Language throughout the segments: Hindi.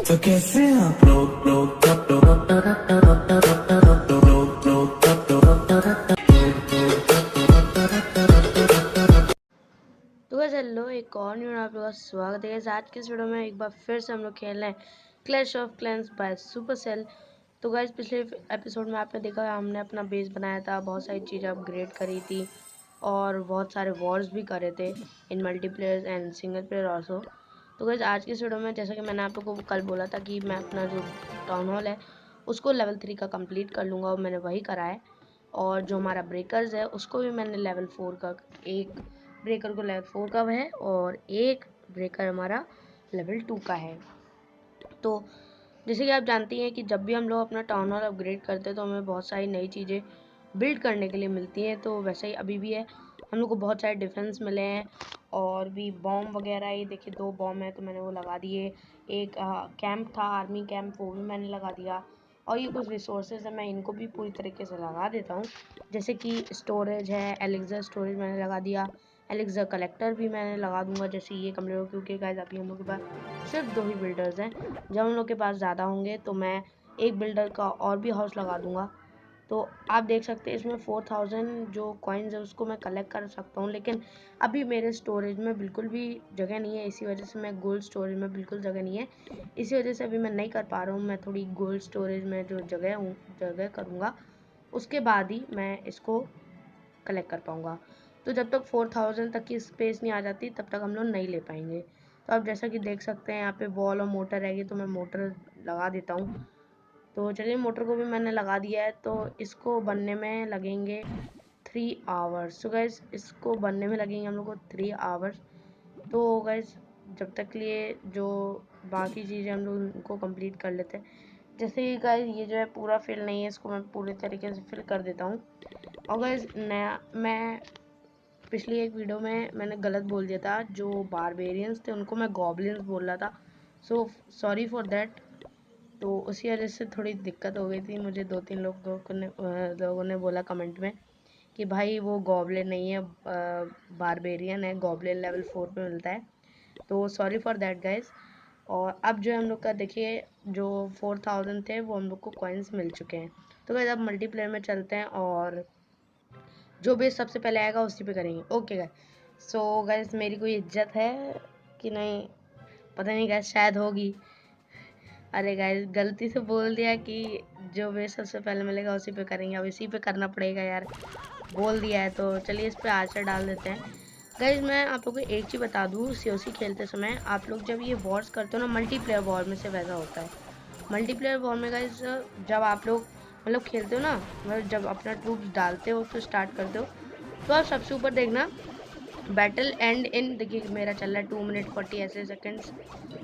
तो कैसे आप लोग तो गाइस हेलो, एक और न्यू आप लोगों का स्वागत है गाइस। आज के इस वीडियो में एक बार फिर से हम लोग खेल रहे हैं Clash of Clans by Supercell. तो गाइस पिछले एपिसोड में आपने देखा हमने अपना बेस बनाया था, बहुत सारी चीज़ें अपग्रेड करी थी और बहुत सारे वॉर्स भी करे थे in multiplayer and single player also. तो गाइस आज के इस वीडियो में जैसा कि मैंने आप लोगों को कल बोला था कि मैं अपना जो टाउन हॉल है उसको लेवल 3 का कंप्लीट कर लूँगा और मैंने वही करा है। और जो हमारा ब्रेकर्स है उसको भी मैंने लेवल 4 का, एक ब्रेकर को लेवल 4 का है और एक ब्रेकर हमारा लेवल 2 का है। तो जैसे कि आप जानती हैं कि जब भी हम लोग अपना टाउन हॉल अपग्रेड करते हैं तो हमें बहुत सारी नई चीज़ें बिल्ड करने के लिए मिलती हैं। तो वैसे ही अभी भी है, हम लोग को बहुत सारे डिफेंस मिले हैं और भी बॉम्ब वगैरह। ये देखिए 2 बॉम्ब है तो मैंने वो लगा दिए। एक कैंप था, आर्मी कैंप, वो भी मैंने लगा दिया। और ये कुछ रिसोर्सेज है, मैं इनको भी पूरी तरीके से लगा देता हूँ। जैसे कि स्टोरेज है, एलिक्सर स्टोरेज मैंने लगा दिया, एलिक्सर कलेक्टर भी मैंने लगा दूंगा जैसे ये कमरे हो, क्योंकि गाइस अभी हम लोग के पास सिर्फ 2 ही बिल्डर्स हैं। जब हम लोग के पास ज़्यादा होंगे तो मैं एक बिल्डर का और भी हाउस लगा दूंगा। तो आप देख सकते हैं इसमें 4000 जो कॉइन्स है उसको मैं कलेक्ट कर सकता हूँ, लेकिन अभी मेरे स्टोरेज में बिल्कुल भी जगह नहीं है। इसी वजह से मैं गोल्ड स्टोरेज में बिल्कुल जगह नहीं है, इसी वजह से अभी मैं नहीं कर पा रहा हूँ। मैं थोड़ी गोल्ड स्टोरेज में जो जगह करूँगा उसके बाद ही मैं इसको कलेक्ट कर पाऊँगा। तो जब तक 4000 तक की स्पेस नहीं आ जाती तब तक हम लोग नहीं ले पाएंगे। तो आप जैसा कि देख सकते हैं यहाँ पे वॉल और मोटर रहेगी, तो मैं मोटर लगा देता हूँ। तो चलिए मोटर को भी मैंने लगा दिया है। तो इसको बनने में लगेंगे 3 आवर्स। तो गैस इसको बनने में लगेंगे हम लोग को 3 आवर्स। तो गैस जब तक के लिए जो बाकी चीज़ें हम लोग उनको कंप्लीट कर लेते हैं। जैसे कि गाइस ये जो है पूरा फिल नहीं है, इसको मैं पूरे तरीके से फिल कर देता हूँ। और गाइस नया, मैं पिछली एक वीडियो में मैंने गलत बोल दिया था, जो बारबेरियंस थे उनको मैं गॉब्लिन्स बोल रहा था। So sorry for that. तो उसी वजह से थोड़ी दिक्कत हो गई थी मुझे। 2-3 लोगों ने बोला कमेंट में कि भाई वो गॉब्लिन नहीं है, बारबेरियन है, गॉब्लिन लेवल 4 पे मिलता है। तो सॉरी फॉर दैट गाइज। और अब जो है हम लोग का देखिए, जो 4000 थे वो हम लोग को कॉइन्स मिल चुके हैं। तो गाइज अब मल्टीप्लेयर में चलते हैं और जो बेस सबसे पहले आएगा उसी पे करेंगे। Okay guys. सो गाइज मेरी कोई इज्जत है कि नहीं पता नहीं गाइज, शायद होगी। अरे गाइस गलती से बोल दिया कि जो बेस सबसे पहले मिलेगा उसी पे करेंगे। अब इसी पे करना पड़ेगा यार, बोल दिया है तो चलिए इस पे आर्चर डाल देते हैं। गाइस मैं आप लोगों को एक चीज़ बता दूँ, सीओसी खेलते समय आप लोग जब ये वॉर्स करते हो ना, मल्टीप्लेयर वॉर में से वैसा होता है। मल्टीप्लेयर वॉर में गाइस जब आप लोग मतलब खेलते हो ना, मतलब जब अपना ट्रूप्स डालते हो तो स्टार्ट करते हो, तो आप सबसे ऊपर देखना बैटल एंड इन, देखिए मेरा चल रहा है 2 मिनट 40 ऐसे सेकेंड्स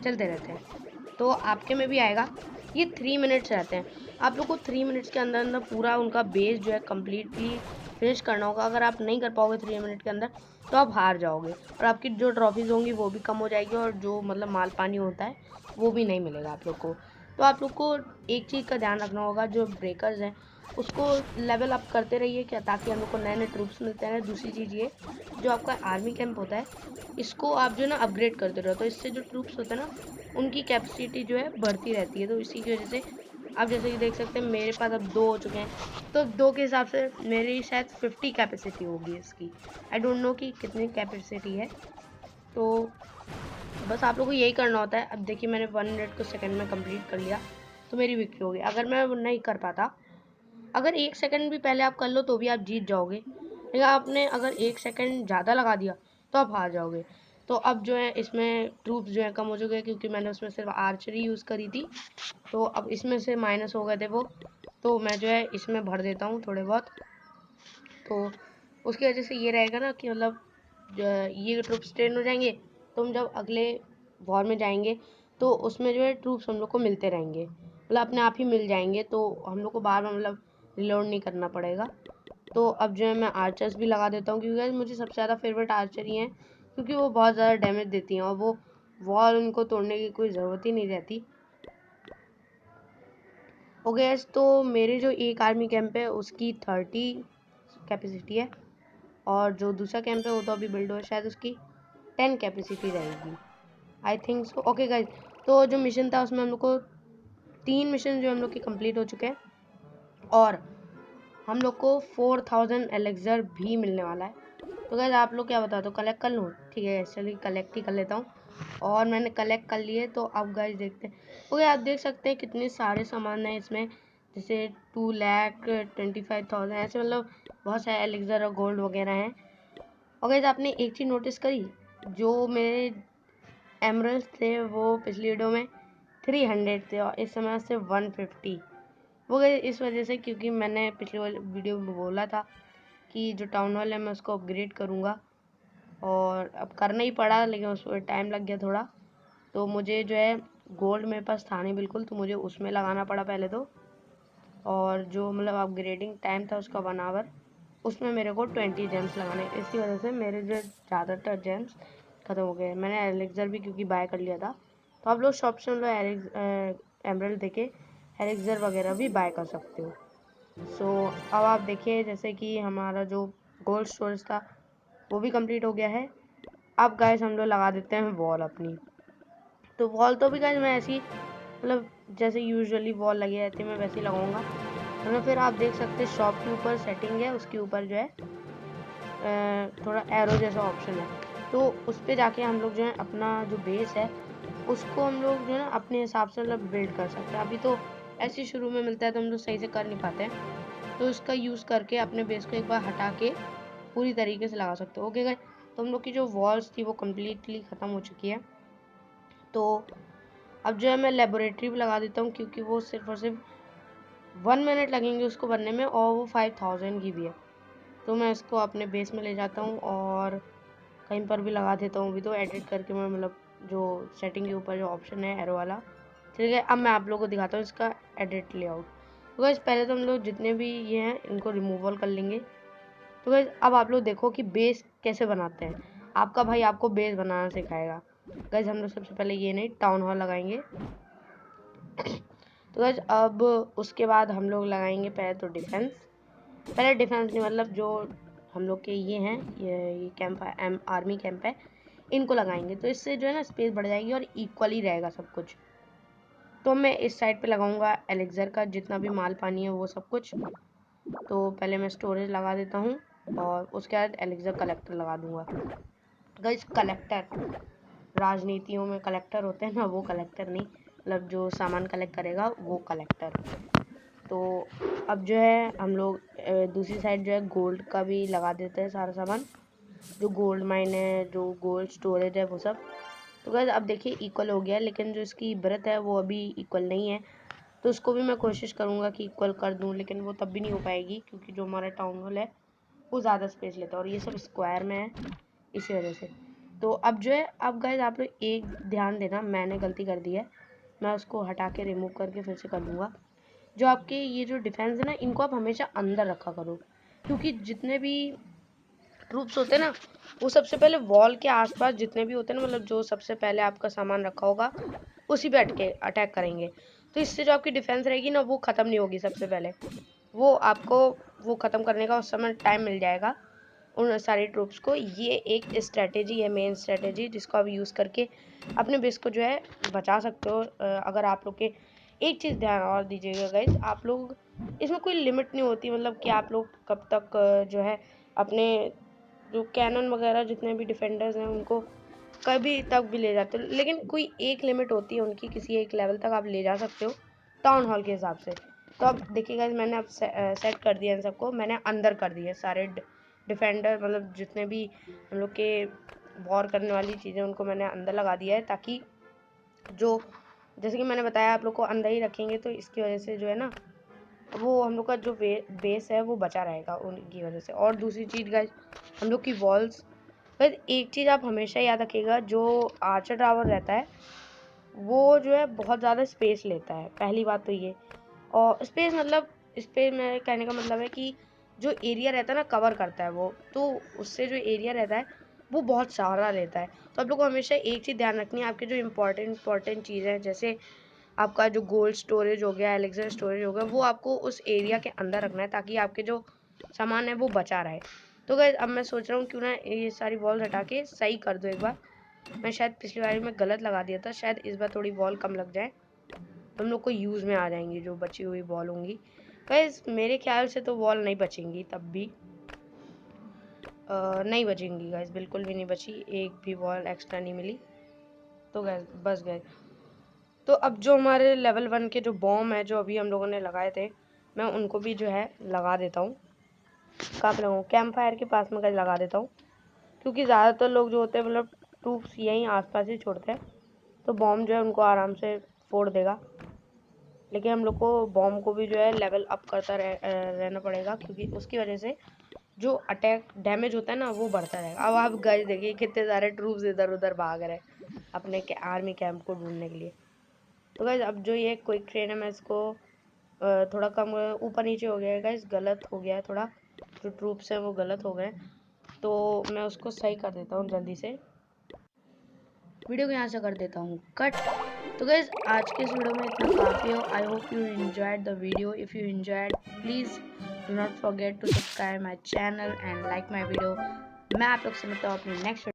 चलते रहते हैं। तो आपके में भी आएगा। ये 3 मिनट्स रहते हैं। आप लोग को 3 मिनट्स के अंदर अंदर पूरा उनका बेस जो है कम्प्लीटली फिनिश करना होगा। अगर आप नहीं कर पाओगे 3 मिनट के अंदर तो आप हार जाओगे और आपकी जो ट्रॉफीज होंगी वो भी कम हो जाएगी और जो मतलब माल पानी होता है वो भी नहीं मिलेगा आप लोग को। तो आप लोग को एक चीज़ का ध्यान रखना होगा, जो ब्रेकर्स हैं उसको लेवल अप करते रहिए क्या, ताकि हम लोग को नए नए ट्रूप्स मिलते हैं। दूसरी चीज़ ये, जो आपका आर्मी कैंप होता है इसको आप जो है ना अपग्रेड करते रहो, तो इससे जो ट्रूप्स होते हैं ना उनकी कैपेसिटी जो है बढ़ती रहती है। तो इसी की वजह से आप जैसे कि देख सकते हैं मेरे पास अब 2 हो चुके हैं, तो 2 के हिसाब से मेरी शायद 50 कैपेसिटी होगी इसकी। आई डोंट नो कि कितनी कैपेसिटी है। तो बस आप लोगों को यही करना होता है। अब देखिए मैंने 1 मिनट को सेकंड में कंप्लीट कर लिया तो मेरी विक्ट्री हो गई। अगर मैं वो नहीं कर पाता, अगर 1 सेकंड भी पहले आप कर लो तो भी आप जीत जाओगे, लेकिन आपने अगर 1 सेकंड ज़्यादा लगा दिया तो आप हार जाओगे। तो अब जो है इसमें ट्रूप्स जो है कम हो चुके हैं, क्योंकि मैंने उसमें सिर्फ आर्चरी यूज़ करी थी। तो अब इसमें से माइनस हो गए थे वो, तो मैं जो है इसमें भर देता हूँ थोड़े बहुत। तो उसकी वजह से ये रहेगा ना कि मतलब ये ट्रूप्स ट्रेन हो जाएंगे, तो हम जब अगले वॉर में जाएंगे तो उसमें जो है ट्रूप्स हम लोग को मिलते रहेंगे, मतलब अपने आप ही मिल जाएंगे। तो हम लोग को बार बार मतलब रिलोड नहीं करना पड़ेगा। तो अब जो है मैं आर्चर्स भी लगा देता हूँ, क्योंकि मुझे सबसे ज़्यादा फेवरेट आर्चर ही हैं, क्योंकि वो बहुत ज़्यादा डैमेज देती हैं और वो वॉल उनको तोड़ने की कोई ज़रूरत ही नहीं रहती। ओके गैस, तो मेरे जो एक आर्मी कैंप है उसकी 30 कैपेसिटी है और जो दूसरा कैंप है वो तो अभी बिल्ड हुआ है, शायद उसकी 10 कैपेसिटी रहेगी, I think so. Okay guys, तो जो मिशन था उसमें हम लोग को 3 मिशन जो हम लोग के कंप्लीट हो चुके हैं और हम लोग को 4000 एलेक्सर भी मिलने वाला है। तो गाइस आप लोग क्या बता दो, कलेक्ट कर लूँ? ठीक है, चलिए कलेक्ट ही कर लेता हूँ। और मैंने कलेक्ट कर लिए। तो अब गाइस देखते हैं। ओके, आप देख सकते हैं कितने सारे सामान हैं इसमें, जैसे 2,25,000 ऐसे, मतलब बहुत सारे एलेक्सर और गोल्ड वगैरह हैं। और गाइस आपने एक चीज़ नोटिस करी, जो मेरे एमरल्स थे वो पिछली वीडियो में 300 थे और इस समय से 150। वो गए इस वजह से क्योंकि मैंने पिछली वीडियो में बोला था कि जो टाउन हॉल है मैं उसको अपग्रेड करूँगा, और अब करना ही पड़ा, लेकिन उसमें टाइम लग गया थोड़ा। तो मुझे जो है गोल्ड मेरे पास था नहीं बिल्कुल, तो मुझे उसमें लगाना पड़ा पहले तो। और जो मतलब अपग्रेडिंग टाइम था उसका 1 आवर, उसमें मेरे को 20 जेम्स लगाने, इसी वजह से मेरे जो ज़्यादातर जेम्स ख़त्म हो गए। मैंने एलेक्सर भी क्योंकि बाय कर लिया था। तो आप लोग शॉप से मतलब एमरल्ड देके एलेक्सर वगैरह भी बाय कर सकते हो। सो अब आप देखिए, जैसे कि हमारा जो गोल्ड स्टोरेज था वो भी कंप्लीट हो गया है। अब गाइस हम लोग लगा देते हैं वॉल अपनी। तो वॉल तो भी गाइस मैं ऐसी मतलब जैसे यूजुअली वॉल लगी रहती है मैं वैसे ही लगाऊंगा। वरना फिर आप देख सकते हैं शॉप के ऊपर सेटिंग है, उसके ऊपर जो है थोड़ा एरो जैसा ऑप्शन है, तो उस पर जाके हम लोग जो है अपना जो बेस है उसको हम लोग जो है ना अपने हिसाब से मतलब बिल्ड कर सकते हैं। अभी तो ऐसे शुरू में मिलता है तो हम लोग सही से कर नहीं पाते हैं, तो इसका यूज़ करके अपने बेस को एक बार हटा के पूरी तरीके से लगा सकते हो। ओके गाइस, तो हम लोग की जो वॉल्स थी वो कम्प्लीटली ख़त्म हो चुकी है। तो अब जो है मैं लेबोरेटरी भी लगा देता हूँ, क्योंकि वो सिर्फ और सिर्फ 1 मिनट लगेंगे उसको बनने में, और वो 5000 की भी है। तो मैं इसको अपने बेस में ले जाता हूँ और कहीं पर भी लगा देता हूँ। अभी तो एडिट करके मैं मतलब जो सेटिंग के ऊपर जो ऑप्शन है एरो वाला, ठीक है, अब मैं आप लोगों को दिखाता हूँ इसका एडिट लेआउट। तो गाइस पहले तो हम लोग जितने भी ये हैं इनको रिमूवल कर लेंगे। तो गाइस अब आप लोग देखो कि बेस कैसे बनाते हैं। आपका भाई आपको बेस बनाना सिखाएगा। गाइस हम लोग सबसे पहले ये नहीं टाउन हॉल लगाएंगे। तो गाइस अब उसके बाद हम लोग लगाएंगे पहले तो डिफेंस। पहले डिफेंस नहीं, मतलब जो हम लोग के ये हैं, ये कैंप है, आर्मी कैंप है, इनको लगाएंगे। तो इससे जो है ना स्पेस बढ़ जाएगी और इक्वली रहेगा सब कुछ। तो मैं इस साइड पे लगाऊंगा एलेक्सर का जितना भी माल पानी है वो सब कुछ। तो पहले मैं स्टोरेज लगा देता हूँ और उसके बाद एलेक्सर कलेक्टर लगा दूंगा। गाइस कलेक्टर, राजनीतियों में कलेक्टर होते हैं ना, वो कलेक्टर नहीं, मतलब जो सामान कलेक्ट करेगा वो कलेक्टर। तो अब जो है हम लोग दूसरी साइड जो है गोल्ड का भी लगा देते हैं सारा सामान, जो गोल्ड माइन है, जो गोल्ड स्टोरेज है, वो सब। तो गाइस अब देखिए इक्वल हो गया है, लेकिन जो इसकी ब्रेथ है वो अभी इक्वल नहीं है। तो उसको भी मैं कोशिश करूँगा कि इक्वल कर दूँ, लेकिन वो तब भी नहीं हो पाएगी क्योंकि जो हमारा टाउन हॉल है वो ज़्यादा स्पेस लेता है और ये सब स्क्वायर में है, इसी वजह से। तो अब जो है, अब गाइस आप लोग एक ध्यान देना, मैंने गलती कर दी है, मैं उसको हटा के रिमूव करके फिर से कर दूँगा। जो आपके ये जो डिफेंस है ना, इनको आप हमेशा अंदर रखा करो, क्योंकि जितने भी ट्रूप्स होते हैं ना वो सबसे पहले वॉल के आसपास जितने भी होते हैं ना, मतलब जो सबसे पहले आपका सामान रखा होगा उसी पे अटैक करेंगे। तो इससे जो आपकी डिफेंस रहेगी ना वो ख़त्म नहीं होगी। सबसे पहले वो आपको वो ख़त्म करने का उस समय टाइम मिल जाएगा उन सारी ट्रूप्स को। ये एक स्ट्रेटेजी है, मेन स्ट्रेटेजी, जिसको आप यूज़ करके अपने बेस को जो है बचा सकते हो। अगर आप लोग के एक चीज़ ध्यान और दीजिएगा गाइस, आप लोग इसमें कोई लिमिट नहीं होती, मतलब कि आप लोग कब तक जो है अपने जो कैनन वगैरह जितने भी डिफेंडर्स हैं उनको कभी तक भी ले जाते हो, लेकिन कोई एक लिमिट होती है उनकी, किसी एक लेवल तक आप ले जा सकते हो टाउन हॉल के हिसाब से। तो अब देखिएगा मैंने अब सेट कर दिया इन सबको, मैंने अंदर कर दिए सारे डिफेंडर, मतलब जितने भी हम लोग के वॉर करने वाली चीज़ें उनको मैंने अंदर लगा दिया है, ताकि जो जैसे कि मैंने बताया आप लोग को अंदर ही रखेंगे तो इसकी वजह से जो है ना वो हम लोग का जो बेस है वो बचा रहेगा उनकी वजह से। और दूसरी चीज़ गाइस, हम लोग की वॉल्स, बस एक चीज़ आप हमेशा याद रखिएगा, जो आर्चर टावर रहता है वो जो है बहुत ज़्यादा स्पेस लेता है, पहली बात तो ये। और स्पेस मतलब स्पेस मेरे कहने का मतलब है कि जो एरिया रहता है ना कवर करता है वो, तो उससे जो एरिया रहता है वो बहुत सारा रहता है। तो आप लोग को हमेशा एक चीज़ ध्यान रखनी है, आपके जो इंपॉर्टेंट चीज़ें हैं, जैसे आपका जो गोल्ड स्टोरेज हो गया, एलेक्सर स्टोरेज हो गया, वो आपको उस एरिया के अंदर रखना है ताकि आपके जो सामान है वो बचा रहे। तो गाइस अब मैं सोच रहा हूँ क्यों ना ये सारी वॉल्स हटा के सही कर दो एक बार। मैं शायद पिछली बार में गलत लगा दिया था, शायद इस बार थोड़ी बॉल कम लग जाए तो हम लोग को यूज़ में आ जाएंगी जो बची हुई बॉल होंगी। गाइस मेरे ख्याल से तो बॉल नहीं बचेंगी, तब भी नहीं बचेंगी गाइस, बिल्कुल भी नहीं बची, एक भी बॉल एक्स्ट्रा नहीं मिली। तो गाइस बस गए। तो अब जो हमारे लेवल 1 के जो बॉम्ब है जो अभी हम लोगों ने लगाए थे, मैं उनको भी जो है लगा देता हूँ। कहाँ पे लगाऊँ? कैंप फायर के पास में गाइस लगा देता हूँ, क्योंकि ज़्यादातर लोग जो होते हैं मतलब ट्रूप्स यहीं आसपास ही छोड़ते हैं, तो बॉम्ब जो है उनको आराम से फोड़ देगा। लेकिन हम लोग को बॉम्ब को भी जो है लेवल अप करता रहना पड़ेगा, क्योंकि उसकी वजह से जो अटैक डैमेज होता है ना वो बढ़ता रहेगा। अब आप गाइस देखिए कितने सारे ट्रूप्स इधर उधर भाग रहे हैं अपने आर्मी कैंप को ढूंढने के लिए। तो गाइस अब जो ये क्विक ट्रेन है मैं इसको थोड़ा कम ऊपर नीचे हो गया है गाइस, गलत हो गया है थोड़ा, जो ट्रूप्स हैं वो गलत हो गए, तो मैं उसको सही कर देता हूँ जल्दी से। वीडियो को यहाँ से कर देता हूँ कट। तो गाइज आज के इस वीडियो में इतना काफ़ी हो। I hope you enjoyed the video. If you enjoyed please do not forget to subscribe my channel and like my video. मैं आप लोग से मिलता हूँ अपनी नेक्स्ट